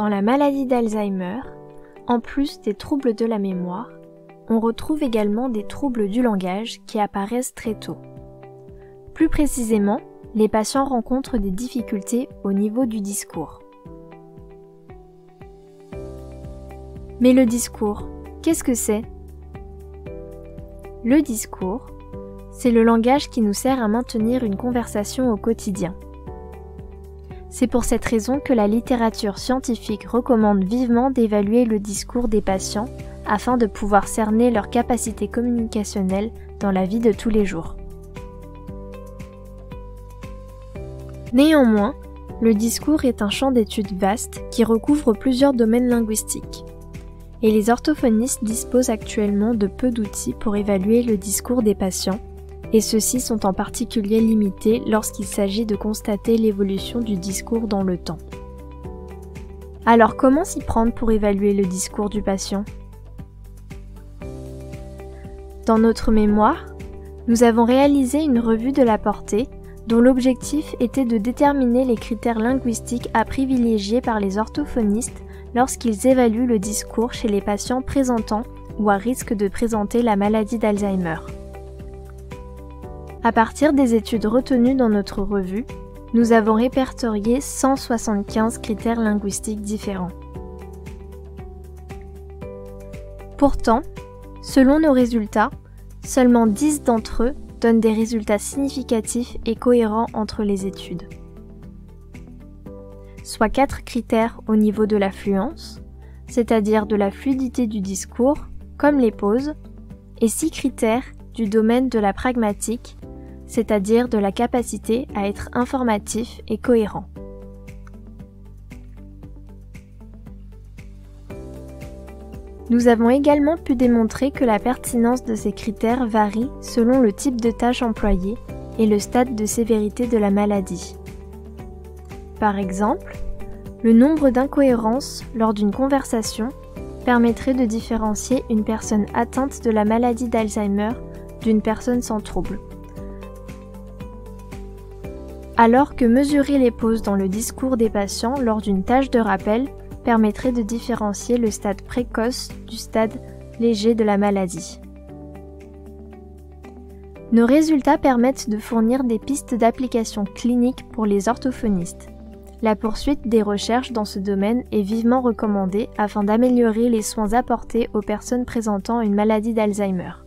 Dans la maladie d'Alzheimer, en plus des troubles de la mémoire, on retrouve également des troubles du langage qui apparaissent très tôt. Plus précisément, les patients rencontrent des difficultés au niveau du discours. Mais le discours, qu'est-ce que c'est ? Le discours, c'est le langage qui nous sert à maintenir une conversation au quotidien. C'est pour cette raison que la littérature scientifique recommande vivement d'évaluer le discours des patients afin de pouvoir cerner leur capacité communicationnelle dans la vie de tous les jours. Néanmoins, le discours est un champ d'études vaste qui recouvre plusieurs domaines linguistiques. Et les orthophonistes disposent actuellement de peu d'outils pour évaluer le discours des patients, et ceux-ci sont en particulier limités lorsqu'il s'agit de constater l'évolution du discours dans le temps. Alors comment s'y prendre pour évaluer le discours du patient ? Dans notre mémoire, nous avons réalisé une revue de la portée dont l'objectif était de déterminer les critères linguistiques à privilégier par les orthophonistes lorsqu'ils évaluent le discours chez les patients présentant ou à risque de présenter la maladie d'Alzheimer. À partir des études retenues dans notre revue, nous avons répertorié 175 critères linguistiques différents. Pourtant, selon nos résultats, seulement 10 d'entre eux donnent des résultats significatifs et cohérents entre les études. Soit 4 critères au niveau de la fluence, c'est-à-dire de la fluidité du discours, comme les pauses, et 6 critères du domaine de la pragmatique, c'est-à-dire de la capacité à être informatif et cohérent. Nous avons également pu démontrer que la pertinence de ces critères varie selon le type de tâche employée et le stade de sévérité de la maladie. Par exemple, le nombre d'incohérences lors d'une conversation permettrait de différencier une personne atteinte de la maladie d'Alzheimer d'une personne sans trouble. Alors que mesurer les pauses dans le discours des patients lors d'une tâche de rappel permettrait de différencier le stade précoce du stade léger de la maladie. Nos résultats permettent de fournir des pistes d'application clinique pour les orthophonistes. La poursuite des recherches dans ce domaine est vivement recommandée afin d'améliorer les soins apportés aux personnes présentant une maladie d'Alzheimer.